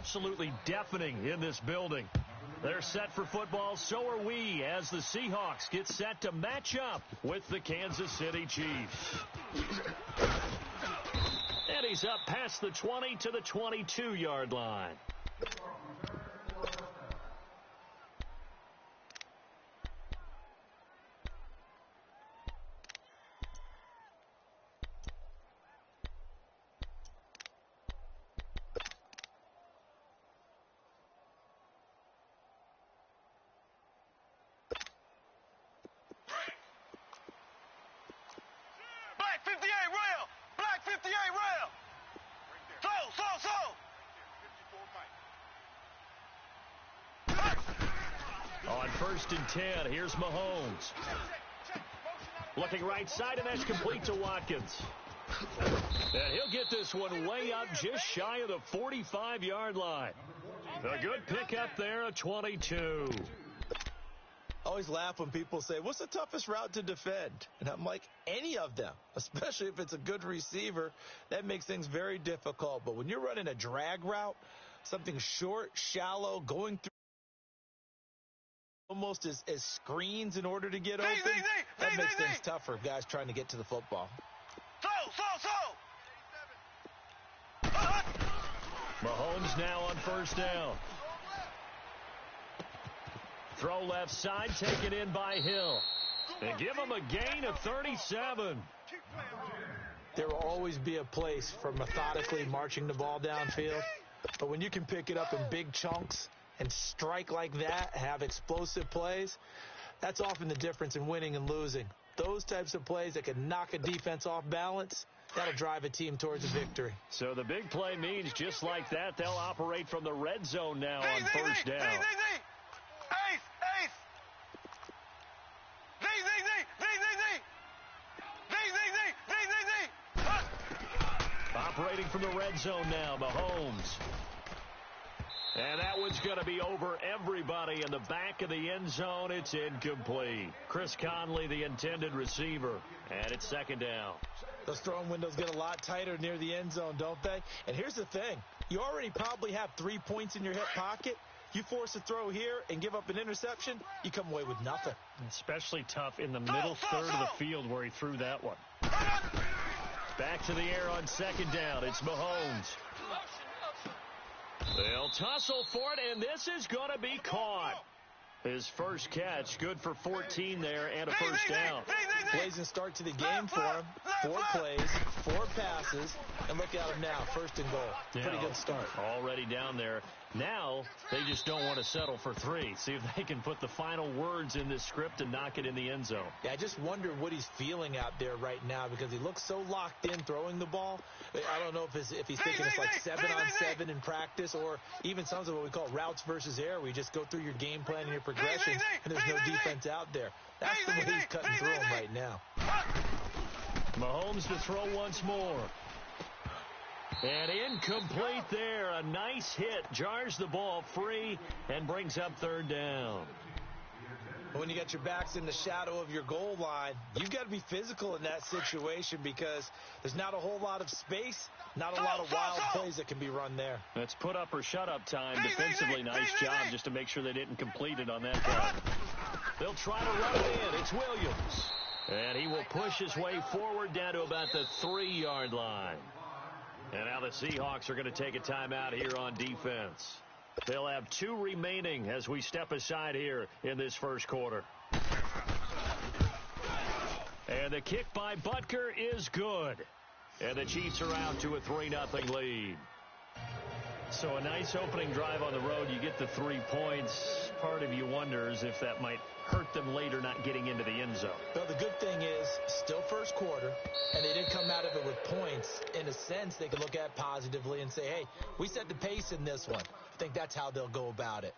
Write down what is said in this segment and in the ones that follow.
absolutely deafening in this building. They're set for football, so are we, as the Seahawks get set to match up with the Kansas City Chiefs. And he's up past the 20 to the 22-yard line. On 1st and 10, here's Mahomes. Looking right side, and that's complete to Watkins. And he'll get this one way up just shy of the 45-yard line. A good pickup there, a 22. I always laugh when people say, what's the toughest route to defend? And I'm like, any of them, especially if it's a good receiver. That makes things very difficult. But when you're running a drag route, something short, shallow, going through almost as screens in order to get open, that makes things tougher for guys trying to get to the football. Mahomes now on 1st down. Throw left side, taken in by Hill. And give him a gain of 37. There will always be a place for methodically marching the ball downfield. But when you can pick it up in big chunks and strike like that, have explosive plays, that's often the difference in winning and losing. Those types of plays that can knock a defense off balance, that'll drive a team towards a victory. So the big play means just like that, they'll operate from the red zone now on 1st down. Operating from the red zone now, Mahomes. And that one's going to be over everybody in the back of the end zone. It's incomplete. Chris Conley, the intended receiver. And it's 2nd down. Those throwing windows get a lot tighter near the end zone, don't they? And here's the thing. You already probably have 3 points in your hip pocket. You force a throw here and give up an interception, you come away with nothing. Especially tough in the middle third of the field where he threw that one. Back to the air on 2nd down. It's Mahomes. They'll tussle for it, and this is going to be caught. His first catch, good for 14 there and a 1st down. Blazing start to the game for him. 4 plays, 4 passes, and look at him now, 1st and goal. Pretty good start. Already down there. Now they just don't want to settle for 3. See if they can put the final words in this script and knock it in the end zone. Yeah, I just wonder what he's feeling out there right now because he looks so locked in throwing the ball. I don't know if he's thinking it's like 7-on-7 in practice or even something what we call routes versus air where you just go through your game plan and your progression and there's no defense out there. That's the way he's cutting through him right now. Mahomes to throw once more. And incomplete there. A nice hit. Jars the ball free and brings up 3rd down. When you got your backs in the shadow of your goal line, you've got to be physical in that situation because there's not a whole lot of space, not a lot of wild plays that can be run there. That's put up or shut up time. Defensively, nice job just to make sure they didn't complete it on that play. They'll try to run it in. It's Williams. And he will push his way forward down to about the 3-yard line. And now the Seahawks are going to take a timeout here on defense. They'll have 2 remaining as we step aside here in this first quarter. And the kick by Butker is good. And the Chiefs are out to a 3-0 lead. So a nice opening drive on the road. You get the 3 points. Part of you wonders if that might hurt them later not getting into the end zone. Well, the good thing is still first quarter, and they didn't come out of it with points. In a sense, they can look at it positively and say, hey, we set the pace in this one. I think that's how they'll go about it.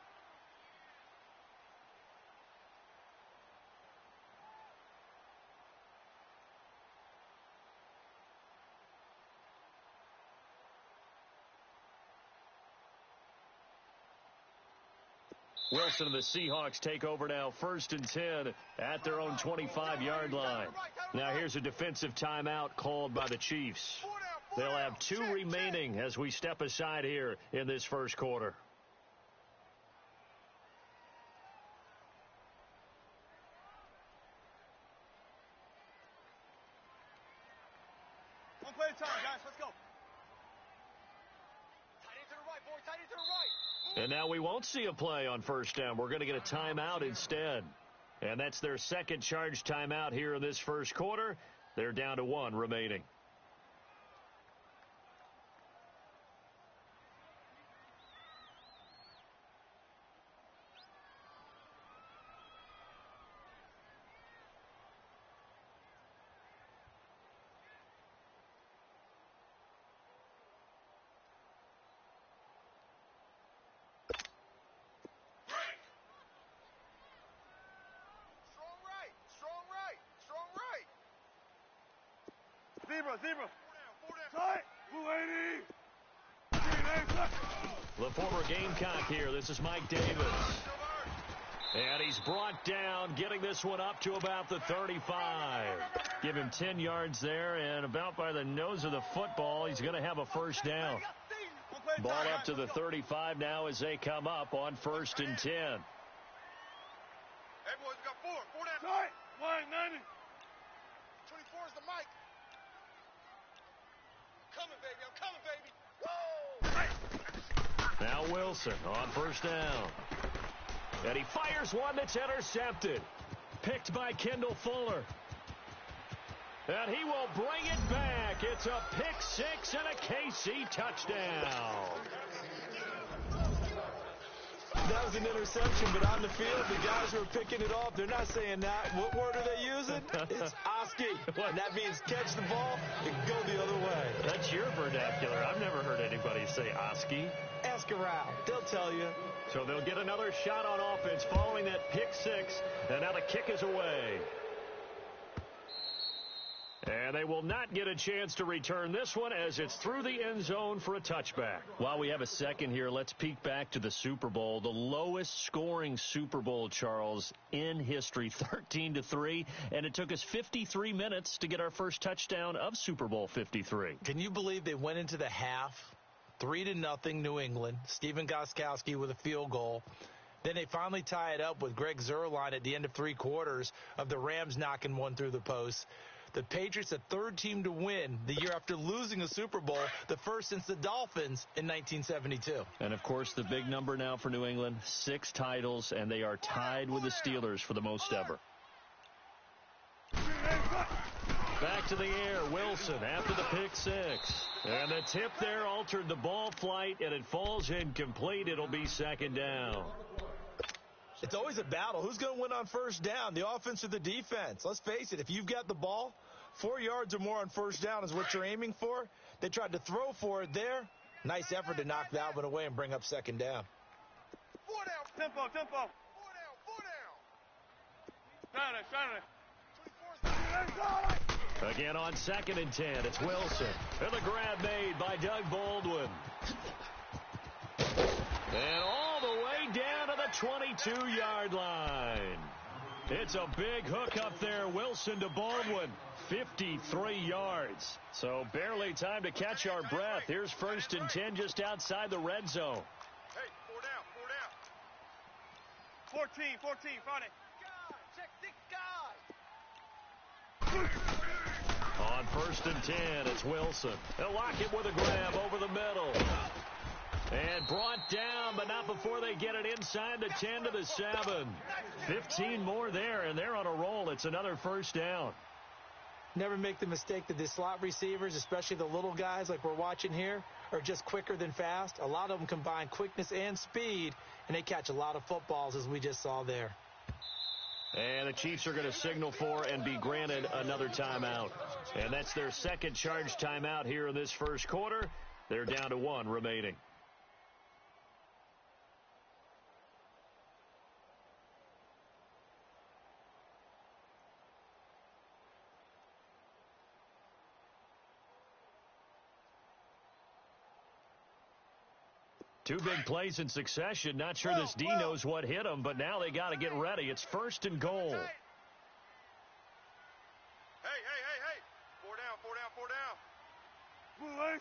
Wilson and the Seahawks take over now, 1st and 10 at their own 25-yard line. Now here's a defensive timeout called by the Chiefs. They'll have 2 remaining as we step aside here in this first quarter. One play at a time, guys. Let's go. Tight end to the right, boy. Tight end to the right. And now we won't see a play on first down. We're going to get a timeout instead. And that's their second charge timeout here in this first quarter. They're down to 1 remaining. Zebra. Tight. Blue 80. The former Gamecock here. This is Mike Davis. And he's brought down, getting this one up to about the 35. Give him 10 yards there, and about by the nose of the football, he's going to have a first down. Ball up to the 35 now as they come up on 1st and 10. Hey, boys, we got 4. 4 down. Tight. Line 90. 24 is the mic. Coming, baby. I'm coming, baby. Woo! Now Wilson on 1st down. And he fires one that's intercepted. Picked by Kendall Fuller. And he will bring it back. It's a pick 6 and a KC touchdown. That was an interception, but on the field, the guys who are picking it off, they're not saying that. What word are they using? It's Oski. And that means catch the ball and go the other way. That's your vernacular. I've never heard anybody say Oski. Ask around. They'll tell you. So they'll get another shot on offense following that pick 6. And now the kick is away. And they will not get a chance to return this one as it's through the end zone for a touchback. While we have a second here, let's peek back to the Super Bowl. The lowest scoring Super Bowl, Charles, in history, 13-3. And it took us 53 minutes to get our first touchdown of Super Bowl 53. Can you believe they went into the half, 3-0 New England, Stephen Gostkowski with a field goal. Then they finally tie it up with Greg Zuerlein at the end of 3 quarters of the Rams knocking one through the post. The Patriots, the 3rd team to win the year after losing a Super Bowl, the first since the Dolphins in 1972. And, of course, the big number now for New England, 6 titles, and they are tied with the Steelers for the most ever. Back to the air, Wilson after the pick 6. And the tip there altered the ball flight, and it falls incomplete. It'll be 2nd down. It's always a battle. Who's going to win on 1st down, the offense or the defense? Let's face it, if you've got the ball, 4 yards or more on 1st down is what you're aiming for. They tried to throw for it there. Nice effort to knock that one away and bring up 2nd down. 4 down. Tempo. 4 down. Saturday. Again on 2nd and 10, it's Wilson. And the grab made by Doug Baldwin. And all the way down to the 22-yard line. It's a big hook up there. Wilson to Baldwin. 53 yards. So barely time to catch our breath. Here's 1st and 10 just outside the red zone. Hey, 4 down. 14, find it. Check this guy. On 1st and 10, it's Wilson. They'll lock it with a grab over the middle. And brought down, but not before they get it inside the 10 to the 7. 15 more there, and they're on a roll. It's another 1st down. Never make the mistake that the slot receivers, especially the little guys like we're watching here, are just quicker than fast. A lot of them combine quickness and speed, and they catch a lot of footballs, as we just saw there. And the Chiefs are going to signal for and be granted another timeout. And that's their second charge timeout here in this first quarter. They're down to 1 remaining. Two big plays in succession. Not sure this D knows what hit him, but now they got to get ready. It's 1st and goal. Hey. 4 down. Blue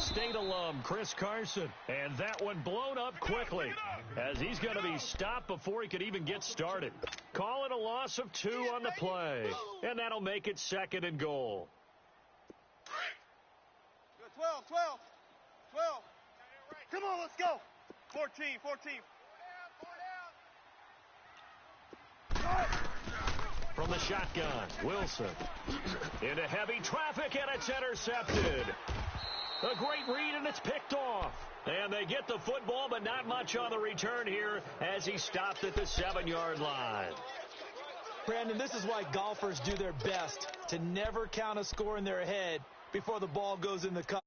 State alum Chris Carson. And that one blown up quickly as he's going to be stopped before he could even get started. Calling a loss of 2 on the play. And that'll make it 2nd and goal. 12. Come on, let's go. 14. From the shotgun, Wilson into heavy traffic, and it's intercepted. A great read, and it's picked off. And they get the football, but not much on the return here as he stopped at the 7-yard line. Brandon, this is why golfers do their best to never count a score in their head before the ball goes in the cup.